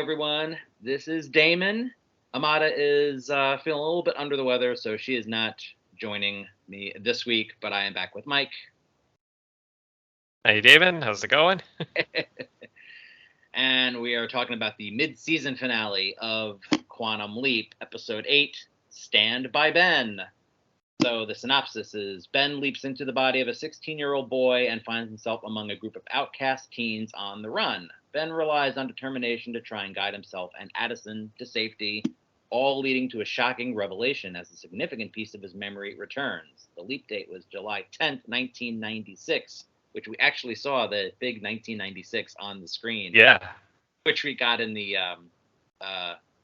everyone. This is Damon. Amada is feeling a little bit under the weather, so she is not joining me this week, but I am back with Mike. Hey, Damon. How's it going? And we are talking about the mid-season finale of Quantum Leap, Episode 8, Stand by Ben. So the synopsis is Ben leaps into the body of a 16-year-old boy and finds himself among a group of outcast teens on the run. Ben relies on determination to try and guide himself and Addison to safety, all leading to a shocking revelation as a significant piece of his memory returns. The leap date was July 10th, 1996, which we actually saw the big 1996 on the screen. Yeah. Which we got in the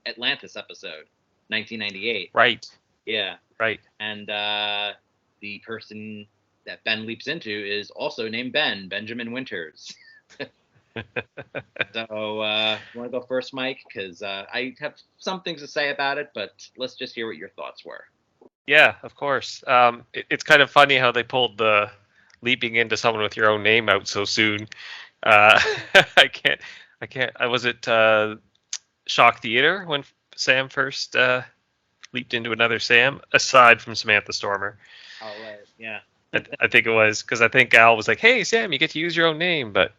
Atlantis episode, 1998. Right. Yeah. Right. And the person that Ben leaps into is also named Benjamin Winters. So, you want to go first, Mike? Because I have some things to say about it, but let's just hear what your thoughts were. Yeah, of course. It's kind of funny how they pulled the leaping into someone with your own name out so soon. I can't. I was at Shock Theater when Sam first leaped into another Sam, aside from Samantha Stormer. Oh, right. Yeah. I think it was because I think Al was like, "Hey, Sam, you get to use your own name," but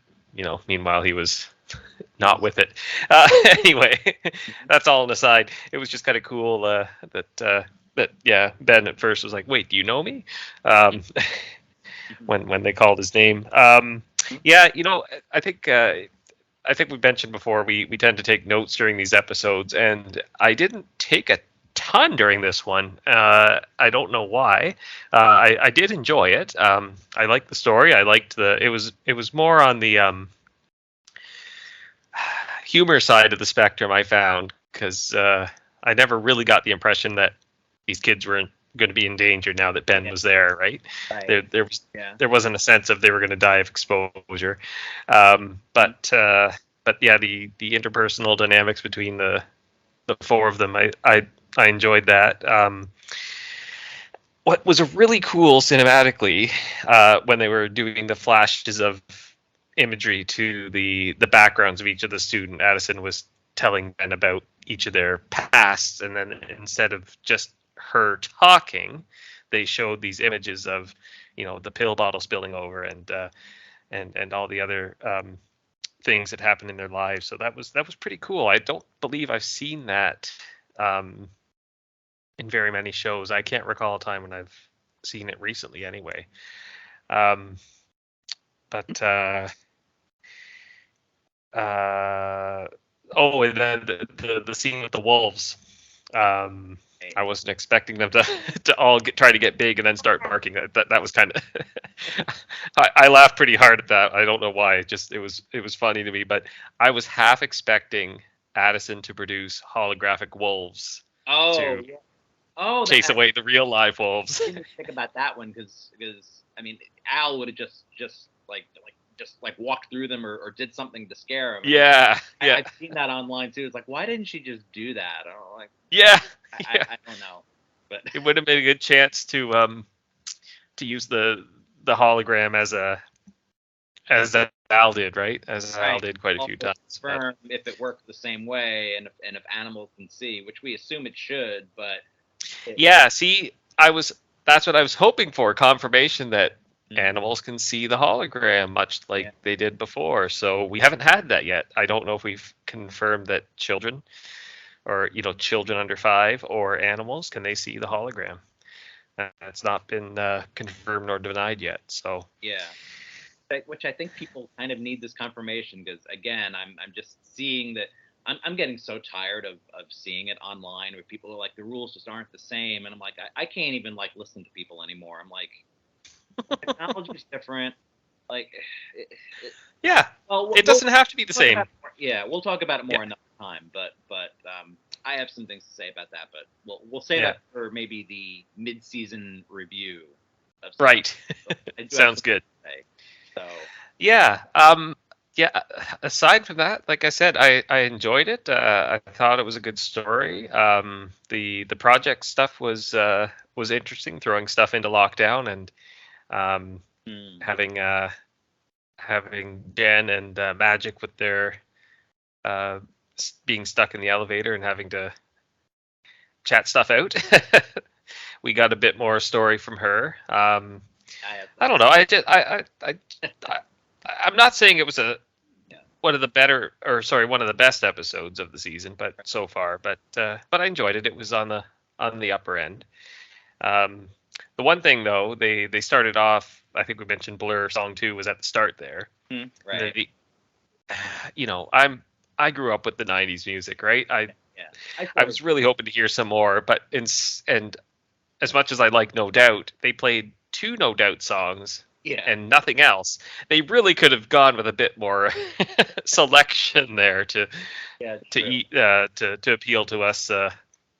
meanwhile he was not with it. Anyway, that's all an aside. It was just kind of cool that Ben at first was like, "Wait, do you know me?" When they called his name. I think we mentioned before we tend to take notes during these episodes, and I didn't take a ton during this one. I don't know why. I did enjoy it. I liked the story. I liked it was more on the humor side of the spectrum, I found, because I never really got the impression that these kids were going to be in danger now that Ben was there, right? There wasn't a sense of they were going to die of exposure. But the interpersonal dynamics between the four of them, I enjoyed that. What was really cool cinematically when they were doing the flashes of imagery to the backgrounds of each of the student, Addison was telling Ben about each of their pasts, and then instead of just her talking, they showed these images of the pill bottle spilling over and all the other things that happened in their lives. So that was pretty cool. I don't believe I've seen that in very many shows. I can't recall a time when I've seen it recently anyway. And then the scene with the wolves. I wasn't expecting them to all try to get big and then start barking. That was kind of I laughed pretty hard at that. I don't know why. It was funny to me, but I was half expecting Addison to produce holographic wolves to chase away the real live wolves. I didn't think about that one because I mean Al would have just walked through them or did something to scare him. Yeah, I've seen that online too. It's like, why didn't she just do that? I don't know, but it would have been a good chance to use the hologram as Al did, right? Al did quite a few times. Confirm if it worked the same way, and if animals can see, which we assume it should, but that's what I was hoping for, confirmation that animals can see the hologram, much like they did before. So we haven't had that yet. I don't know if we've confirmed that children or children under 5 or animals, can they see the hologram? That's not been confirmed nor denied yet. So which I think people kind of need this confirmation, because again, I'm just seeing that I'm getting so tired of seeing it online where people are like, the rules just aren't the same, and I'm like, I can't even listen to people anymore. I'm like, technology's different. It doesn't have to be the same. We'll talk about it more another time. But I have some things to say about that. But we'll say that for maybe the mid-season review. Right. Sounds good. So aside from that, like I said, I enjoyed it. I thought it was a good story. The project stuff was interesting, throwing stuff into lockdown and having Jen and Magic with their being stuck in the elevator and having to chat stuff out. We got a bit more story from her. I don't know. I'm not saying it was one of the best episodes of the season, but so far. But I enjoyed it. It was on the upper end. The one thing though, they started off. I think we mentioned Blur song 2 was at the start there. Right. I grew up with the '90s music, right? I was really hoping to hear some more, but and as much as I like No Doubt, they played 2 No Doubt songs and nothing else. They really could have gone with a bit more selection there to appeal to us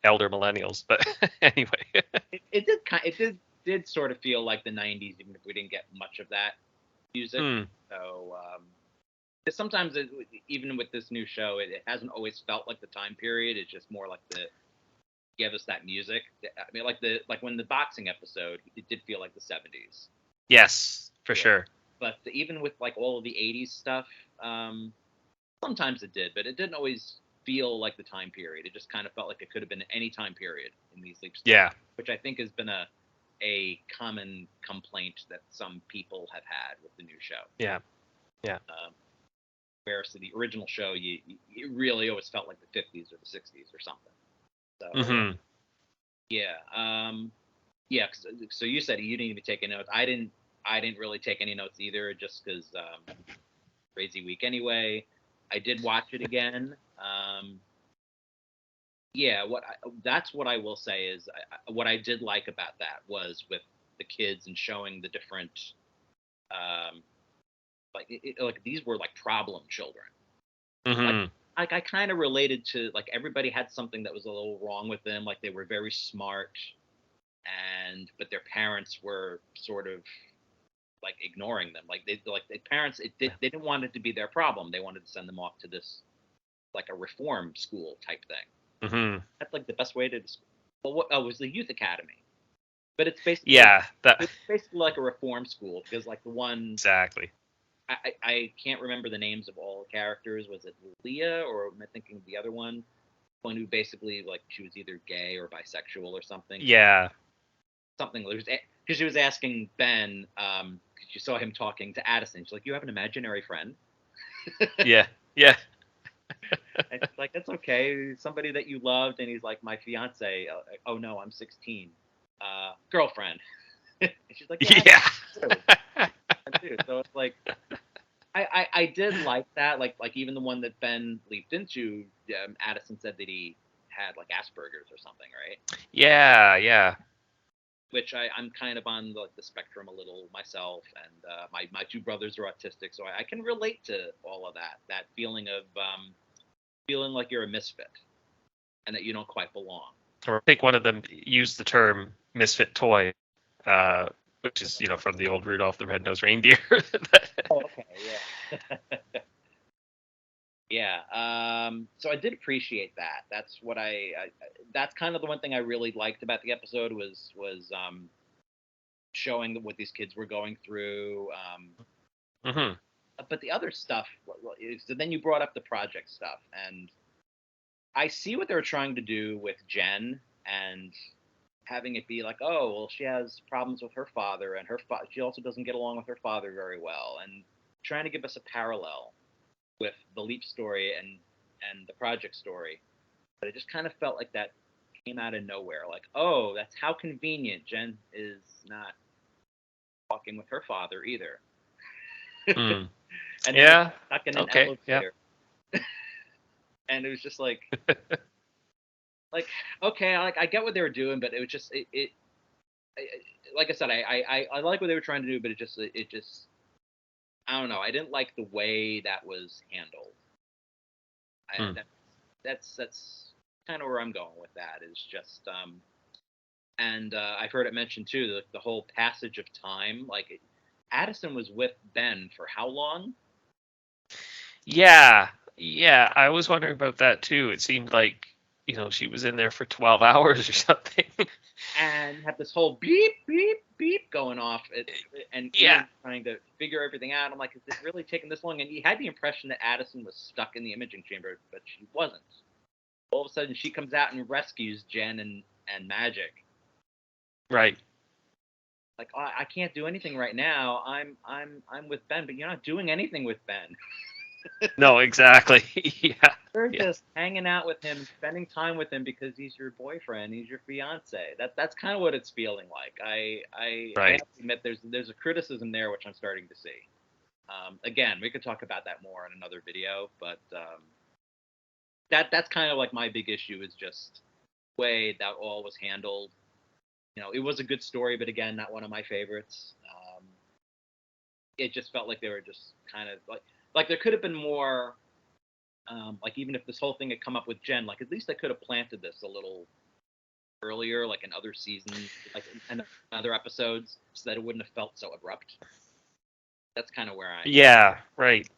elder millennials. But anyway, it did sort of feel like the '90s, even if we didn't get much of that music. So sometimes, even with this new show, it hasn't always felt like the time period. It's just more like give us that music. I mean, like when the boxing episode, it did feel like the '70s. Yes, for sure. But even with like all of the '80s stuff, sometimes it did, but it didn't always feel like the time period. It just kind of felt like it could have been any time period in these leap stories. Yeah. Which I think has been a common complaint that some people have had with the new show. Yeah. Yeah. Whereas the original show, it really always felt like the '50s or the '60s or something. So, yeah. So you said you didn't even take any notes. I didn't really take any notes either, just because crazy week anyway. I did watch it again. That's what I will say is what I did like about that was with the kids and showing the different, like these were like problem children. Like I kind of related to, like, everybody had something that was a little wrong with them. Like they were very smart, but their parents were sort of like ignoring them. Like their parents, they didn't want it to be their problem. They wanted to send them off to this like a reform school type thing. That's like the best way to describe. Well, it was the youth academy, but it's basically it's basically like a reform school, because like the one exactly. I can't remember the names of all the characters. Was it Leah, or am I thinking of the other one? One who basically, like, she was either gay or bisexual or something. Yeah. Something. Because she was asking Ben, because you saw him talking to Addison. She's like, "You have an imaginary friend?" Yeah. And she's like, "That's okay. Somebody that you loved." And he's like, "My fiance." "Oh no, I'm 16. Girlfriend." And she's like, "Yeah." So it's like, I did like that. Like even the one that Ben leaped into, Addison said that he had like Asperger's or something, right? Yeah. Which I'm kind of on the spectrum a little myself, and my 2 brothers are autistic, so I can relate to all of that. That feeling of feeling like you're a misfit and that you don't quite belong. Or I think one of them used the term misfit toy. Which is, from the old Rudolph the Red-Nosed Reindeer. Oh, okay, yeah. Yeah. So I did appreciate that. That's what that's kind of the one thing I really liked about the episode was showing what these kids were going through. But the other stuff, so then you brought up the project stuff, and I see what they were trying to do with Jen, and having it be like, oh, well, she has problems with her father, and she also doesn't get along with her father very well, and trying to give us a parallel with the Leap story and the project story. But it just kind of felt like that came out of nowhere. Like, oh, that's how convenient. Jen is not talking with her father either. And stuck in an elevator. Yeah. And it was just like, like, okay, I get what they were doing, but it was just like I said, I like what they were trying to do, but it just I don't know. I didn't like the way that was handled. That's kind of where I'm going with that. Is just and I've heard it mentioned too, the whole passage of time. Like, Addison was with Ben for how long? Yeah, I was wondering about that too. It seemed like she was in there for 12 hours or something. And have this whole beep, beep, beep going off, and Yeah. Ian trying to figure everything out. I'm like, is it really taking this long? And he had the impression that Addison was stuck in the imaging chamber, but she wasn't. All of a sudden, she comes out and rescues Jen and Magic. Right. Like, oh, I can't do anything right now. I'm with Ben, but you're not doing anything with Ben. No, exactly. Yeah. You're just hanging out with him, spending time with him because he's your boyfriend, he's your fiance. That's kind of what it's feeling like. I Right. have to admit there's a criticism there which I'm starting to see. Again, we could talk about that more in another video, but that's kind of like my big issue is just the way that all was handled. It was a good story, but again, not one of my favorites. It just felt like they were just kind of like there could have been more. Like even if this whole thing had come up with Jen, like at least I could have planted this a little earlier, like in other seasons, like in other episodes, so that it wouldn't have felt so abrupt. That's kind of where I. Yeah. Right.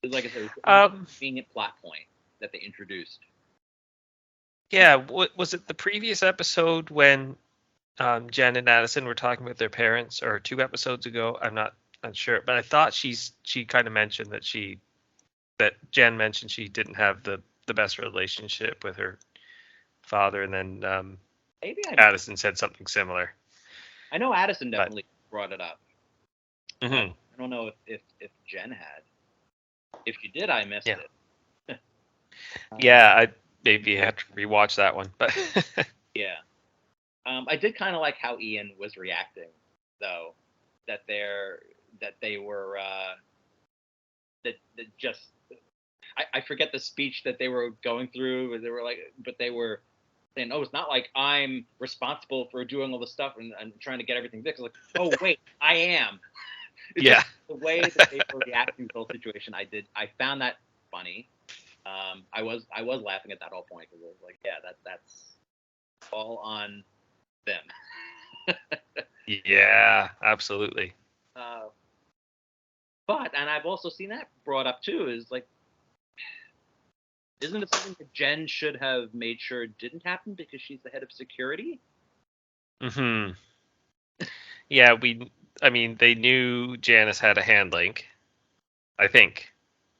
Like I said, it was a convenient plot point that they introduced. Yeah. Was it the previous episode when Jen and Addison were talking with their parents, or 2 episodes ago? I'm not sure, but I thought she kind of mentioned that Jen mentioned she didn't have the best relationship with her father, and then Maybe Addison said something similar. I know Addison definitely brought it up. Mm-hmm. I don't know if Jen had. If she did, I missed it. Yeah, I maybe have to rewatch that one, but yeah. I did kind of like how Ian was reacting, though, that they were that just I forget the speech that they were going through. They were like, but they were saying, "Oh, it's not like I'm responsible for doing all this stuff and trying to get everything fixed." Like, oh wait, I am. It's yeah, just the way that they were reacting to the whole situation. I found that funny. I was laughing at that whole point because I was like, yeah, that's all on them. yeah, absolutely. But and I've also seen that brought up too. Is like, isn't it something that Jen should have made sure didn't happen because she's the head of security? Mm-hmm. Yeah, they knew Janice had a hand link. I think,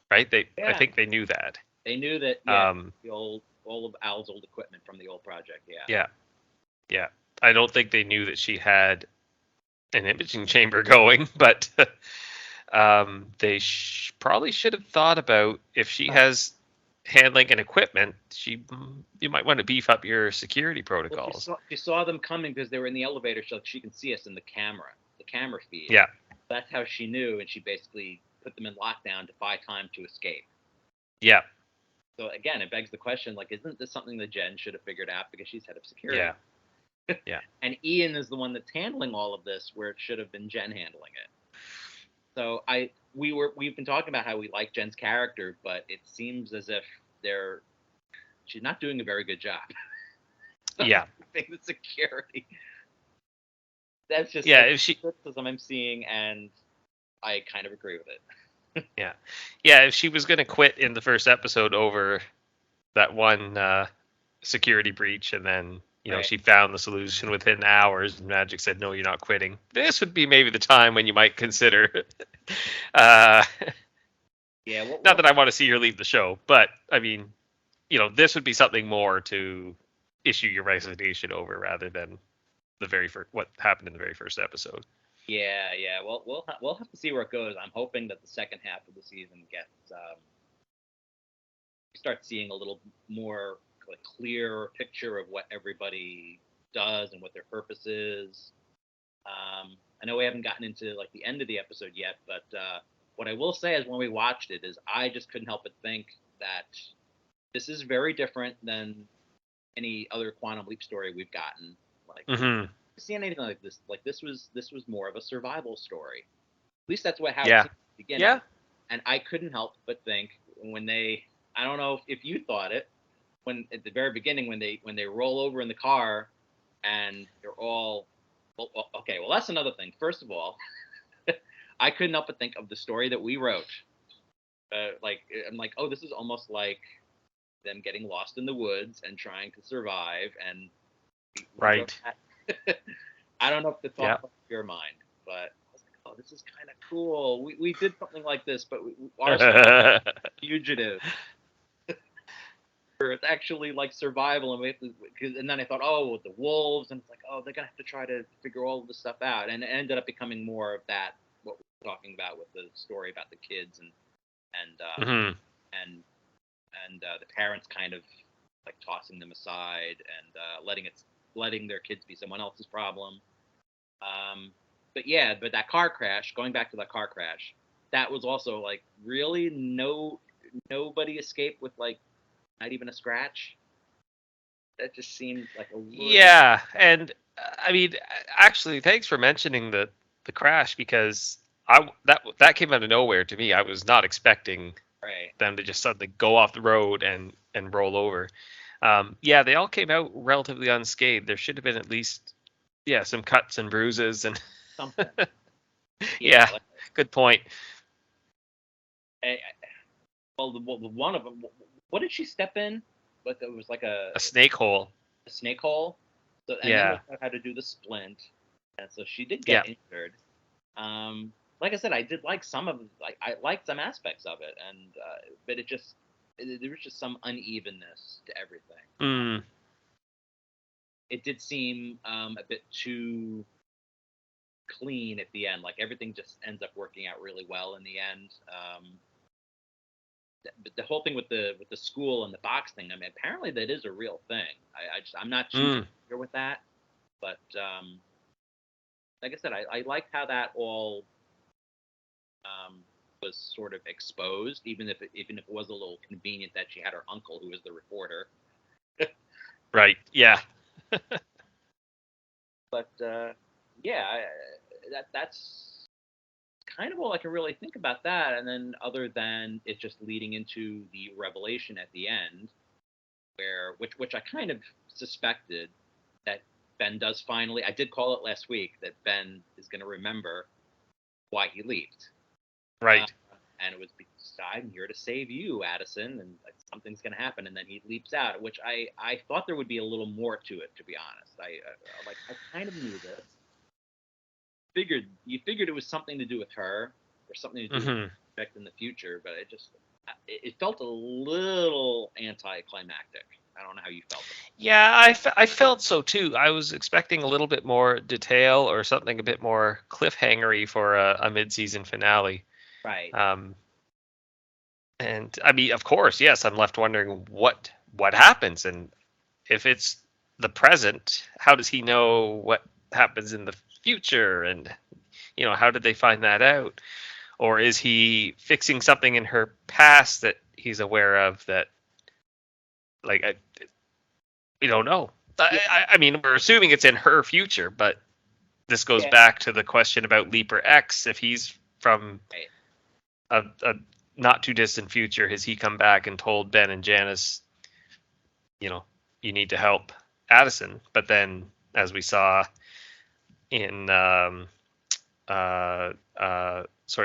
right? I think they knew that. They knew that. Yeah, all of Al's old equipment from the old project. Yeah. Yeah. I don't think they knew that she had an imaging chamber going, but they probably should have thought about if she has handling and equipment, you might want to beef up your security protocols. Well, she saw them coming because they were in the elevator, so she can see us in the camera feed. Yeah. That's how she knew, and she basically put them in lockdown to buy time to escape. Yeah. So again, it begs the question, like, isn't this something that Jen should have figured out because she's head of security? Yeah. Yeah. And Ian is the one that's handling all of this, where it should have been Jen handling it. So we've been talking about how we like Jen's character, but it seems as if she's not doing a very good job. Yeah. The security. That's just if she criticism I'm seeing, and I kind of agree with it. Yeah. If she was going to quit in the first episode over that one security breach, and then she found the solution within hours, and Magic said, "No, you're not quitting." This would be maybe the time when you might consider. Not that I want to see her leave the show, but I mean, this would be something more to issue your resignation over rather than the very first what happened in the very first episode. Yeah. Well, we'll have to see where it goes. I'm hoping that the second half of the season gets start seeing a little more like clear picture of what everybody does and what their purpose is. I know we haven't gotten into like the end of the episode yet, but what I will say is when we watched it is I just couldn't help but think that this is very different than any other Quantum Leap story we've gotten. Like, see anything like this? Like this was more of a survival story. At least that's how it seemed at the beginning. Yeah. And I couldn't help but think when I don't know if you thought it, when at the very beginning when they roll over in the car and they're all okay. Well, that's another thing. First of all, I couldn't help but think of the story that we wrote. I'm like, oh, this is almost like them getting lost in the woods and trying to survive. And Right. I don't know if the thought Yeah. crossed your mind, but I was like, oh, this is kind of cool. We did something like this, but our story is fugitive. It's actually like survival, and we have to. And then I thought, oh, the wolves, and it's like, oh, they're gonna have to try to figure all of this stuff out, and it ended up becoming more of that what we're talking about with the story about the kids and Mhm. and the parents kind of like tossing them aside and letting their kids be someone else's problem. But yeah, but that car crash, going back to that car crash, that was also like really nobody escaped with like not even a scratch. That just seemed like a little. Yeah, and I mean, actually, thanks for mentioning the crash because that came out of nowhere to me. I was not expecting Right. them to just suddenly go off the road and roll over. Yeah, they all came out relatively unscathed. There should have been at least some cuts and bruises and Something. Yeah. yeah, Like, good point. well, the one of them. What did she step in? But it was like A snake hole. a snake hole. So and then they Yeah, taught how to do the splint, and so she did yeah, get injured. Like I said, I did like some of like I liked some aspects of it, and but there was just some unevenness to everything. mm, It did seem a bit too clean at the end. Like everything just ends up working out really well in the end. But the whole thing with the school and the box thing, I mean, apparently that is a real thing. I'm not too mm. familiar with that, but like I said, I liked how that all was sort of exposed, even if it was a little convenient that she had her uncle who was the reporter. Right. Yeah. But yeah, that's kind of all I can really think about that. And then other than it just leading into the revelation at the end, which I kind of suspected that Ben does finally. I did call it last week that Ben is going to remember why he leaped. Right. And it was because I'm here to save you, Addison, and like, something's going to happen. And then he leaps out, which I thought there would be a little more to it, to be honest. I kind of knew this. You figured it was something to do with her or something to do with Hmm. project in the future, but it felt a little anticlimactic. I don't know how you felt. Yeah, I felt so too. I was expecting a little bit more detail or something a bit more cliffhangery for a mid-season finale. Right. Um, and I mean, of course, yes, I'm left wondering what happens, and if it's the present, how does he know what happens in the future, and how did they find that out? Or is he fixing something in her past that he's aware of that, like, we don't know. Yeah. I mean, we're assuming it's in her future, but this goes Yeah. back to the question about Leaper X. If he's from a not too distant future, has he come back and told Ben and Janice, you need to help Addison? But then, as we saw in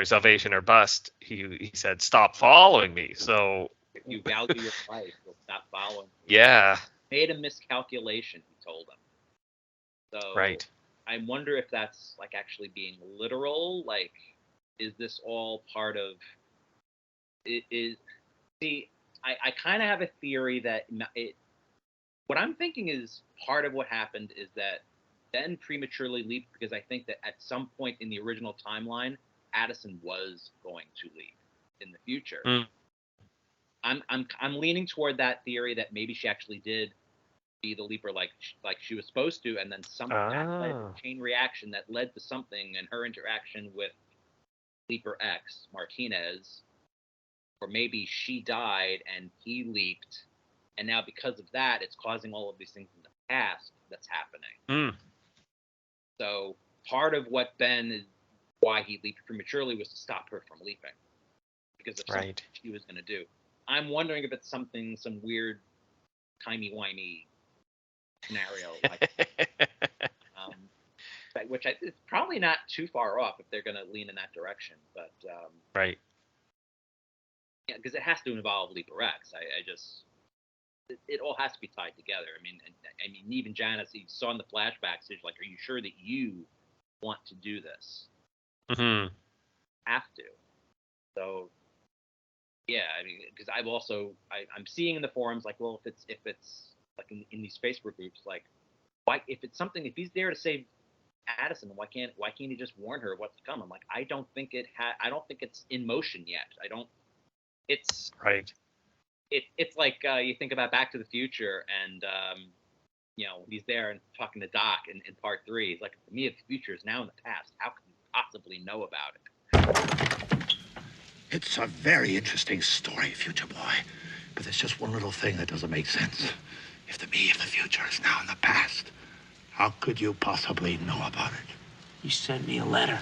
Salvation or Bust, he said, "Stop following me." So If you value your life, you'll stop following. yeah, Made a miscalculation, he told him. So right. I wonder if that's like actually being literal. Like, is this all part of? See, I kind of have a theory that what I'm thinking is part of what happened is that Ben prematurely leaped because I think that at some point in the original timeline, Addison was going to leap in the future. Mm. I'm leaning toward that theory that maybe she actually did be the leaper like she was supposed to, and then that led to a chain reaction that led to something in her interaction with Leaper X Martinez, or maybe she died and he leaped, and now because of that, it's causing all of these things in the past that's happening. Mm. So part of what Ben is why he leaped prematurely was to stop her from leaping because of something she was going to do. I'm wondering if it's some weird timey-wimey scenario, which it's probably not too far off if they're going to lean in that direction. But right. yeah, because it has to involve Leaper X. I just it all has to be tied together. I mean, even Janice, you saw in the flashbacks, she's like, "Are you sure that you want to do this?" Mm-hmm. Have to. So yeah, I mean, because I'm seeing in the forums like, well, if it's like in these Facebook groups, like, why if it's something if he's there to save Addison, why can't he just warn her what's to come? I'm like, I don't think it's in motion yet. I don't. It's Right. It's like you think about Back to the Future and he's there and talking to Doc in part 3. He's like, me, the future is now in the past. How can you possibly know about it? It's a very interesting story, Future Boy. But there's just one little thing that doesn't make sense. If the me of the future is now in the past, how could you possibly know about it? You sent me a letter.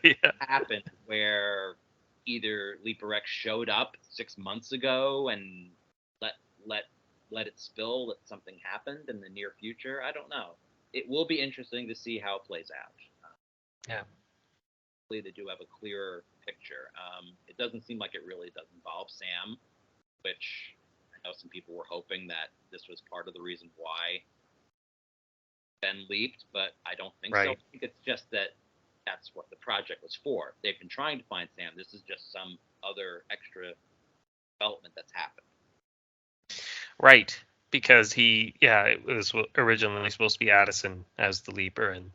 Yeah. Happened where either Leaper X showed up 6 months ago and let it spill that something happened in the near future. I don't know. It will be interesting to see how it plays out. Yeah. Hopefully they do have a clearer picture. It doesn't seem like it really does involve Sam, which I know some people were hoping that this was part of the reason why Ben leaped, but I don't think so. Right. I think it's just that that's what the project was for. They've been trying to find Sam. This is just some other extra development that's happened. Right. Because it was originally supposed to be Addison as the Leaper and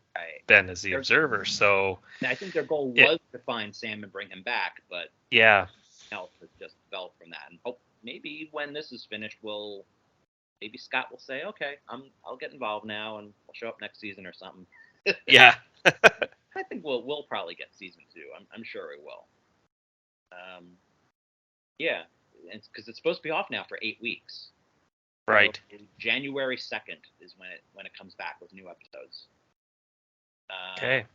Ben as the Observer. So I think their goal was to find Sam and bring him back, but else has just developed from that. And hope maybe when this is finished, maybe Scott will say, "Okay, I'll get involved now, and I'll show up next season or something." Yeah. I think we'll probably get season 2. I'm sure it will. Yeah, because it's supposed to be off now for 8 weeks. Right. So January 2nd is when it comes back with new episodes. Okay.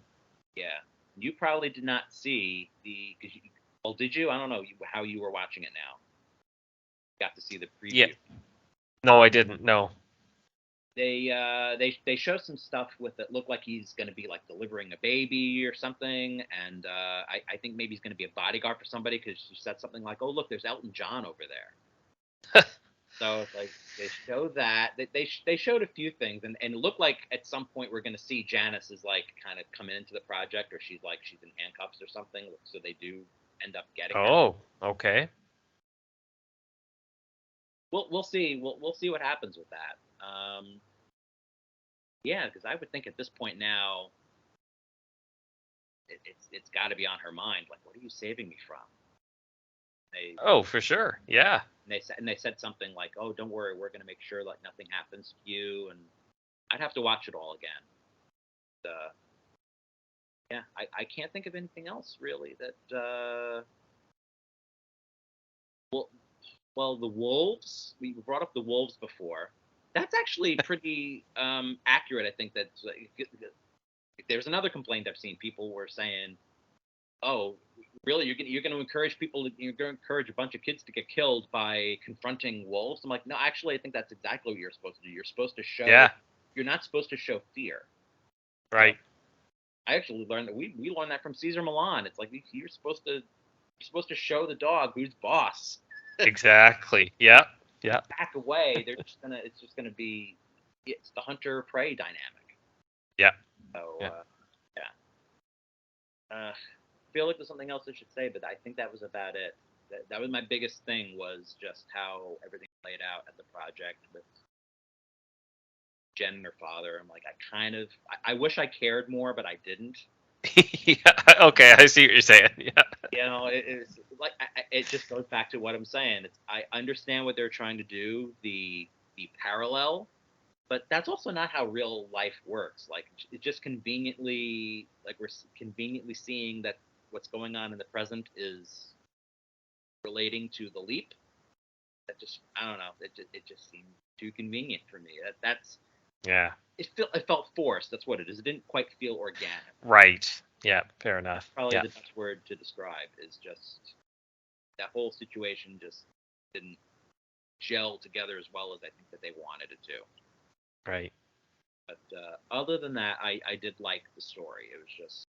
Yeah, you probably did not see did you? I don't know how you were watching it now. Got to see the preview. Yeah. No, I didn't. No. They show some stuff with it. Looked like he's going to be like delivering a baby or something, and I think maybe he's going to be a bodyguard for somebody because she said something like, "Oh, look, there's Elton John over there." So it's like they show that they showed a few things, and it looked like at some point we're going to see Janice is like kind of coming into the project, or she's in handcuffs or something. So they do end up getting her. Oh, okay. We'll see. We'll see what happens with that. Yeah, because I would think at this point now, it's got to be on her mind. Like, what are you saving me from? For sure. Yeah. And they said something like, "Oh, don't worry, we're going to make sure like nothing happens to you." And I'd have to watch it all again. Yeah, I can't think of anything else really that. Well, the wolves. We brought up the wolves before. That's actually pretty accurate. I think that there's another complaint I've seen. People were saying, "Oh, really? You're going to encourage people? You're going to encourage a bunch of kids to get killed by confronting wolves?" I'm like, no, actually, I think that's exactly what you're supposed to do. You're supposed to show. Yeah. You're not supposed to show fear. Right. I actually learned that we learned that from Caesar Milan. It's like you're supposed to show the dog who's boss. Exactly. Yeah. Yeah. Back away. It's just gonna be. It's the hunter prey dynamic. Yeah. So I feel like there's something else I should say, but I think that was about it. That was my biggest thing, was just how everything played out at the project with Jen and her father. I'm like, I wish I cared more, but I didn't. Yeah. Okay, I see what you're saying. Yeah. It's like it just goes back to what I'm saying. I understand what they're trying to do, the parallel, but that's also not how real life works. Like, it's just conveniently, like, we're conveniently seeing that what's going on in the present is relating to the leap. That just, I don't know. It just seemed too convenient for me. That's Yeah. It felt forced. That's what it is. It didn't quite feel organic. Right. Yeah. Fair enough. Probably the best word to describe is just that whole situation just didn't gel together as well as I think that they wanted it to. Right. But other than that, I did like the story. It was just,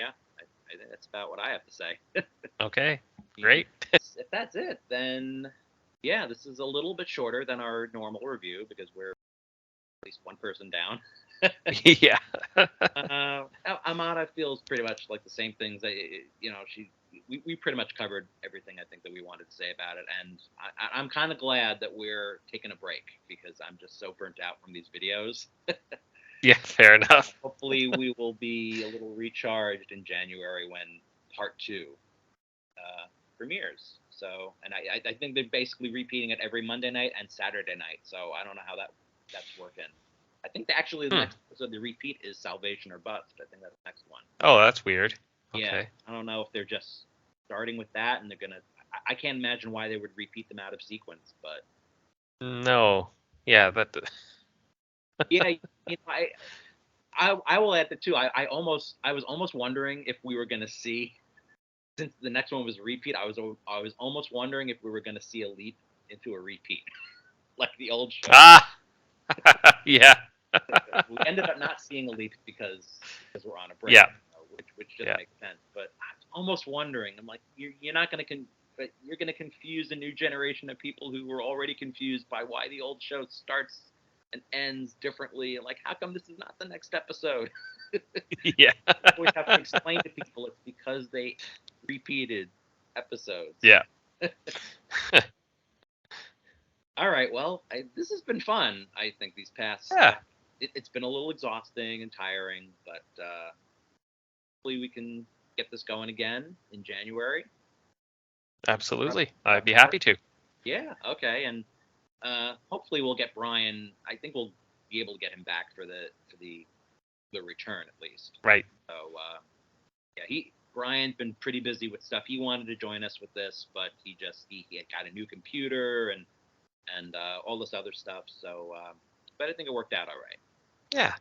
I think that's about what I have to say. Okay. Great. if that's it, then yeah, this is a little bit shorter than our normal review because we're at least one person down. Yeah. Amada feels pretty much like the same things that we pretty much covered everything I think that we wanted to say about it, and I'm kind of glad that we're taking a break because I'm just so burnt out from these videos. Yeah, fair enough. Hopefully, we will be a little recharged in January when Part 2 premieres. So, and I think they're basically repeating it every Monday night and Saturday night. So I don't know how that's working. I think the next episode the repeat is Salvation or Bust. I think that's the next one. Oh, that's weird. Okay. Yeah, I don't know if they're just starting with that and they're gonna. I can't imagine why they would repeat them out of sequence, but No. Yeah, that. yeah, I will add that too. I was almost wondering if we were gonna see, since the next one was a repeat. I was almost wondering if we were gonna see a leap into a repeat, like the old show. Yeah. We ended up not seeing a leap because we're on a break. Yeah. Which just makes sense. But I was almost wondering. I'm like, you're not gonna but you're gonna confuse a new generation of people who were already confused by why the old show starts and ends differently. And like, how come this is not the next episode? Yeah. We have to explain to people it's because they repeated episodes. Yeah. All right. Well, this has been fun. I think these past. Yeah. It's been a little exhausting and tiring, but hopefully we can get this going again in January. Absolutely. I'd be happy to. Yeah. Okay. And hopefully we'll get Brian. I think we'll be able to get him back for the return at least. Right. So yeah, Brian's been pretty busy with stuff. He wanted to join us with this, but he had got a new computer and all this other stuff. So, but I think it worked out all right. Yeah.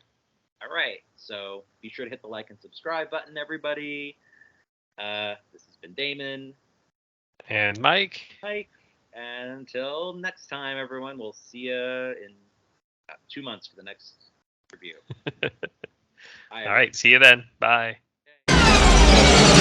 All right. So be sure to hit the like and subscribe button, everybody. This has been Damon. And Mike. And until next time, everyone, we'll see you in 2 months for the next review. All right. See you then. Bye. Okay.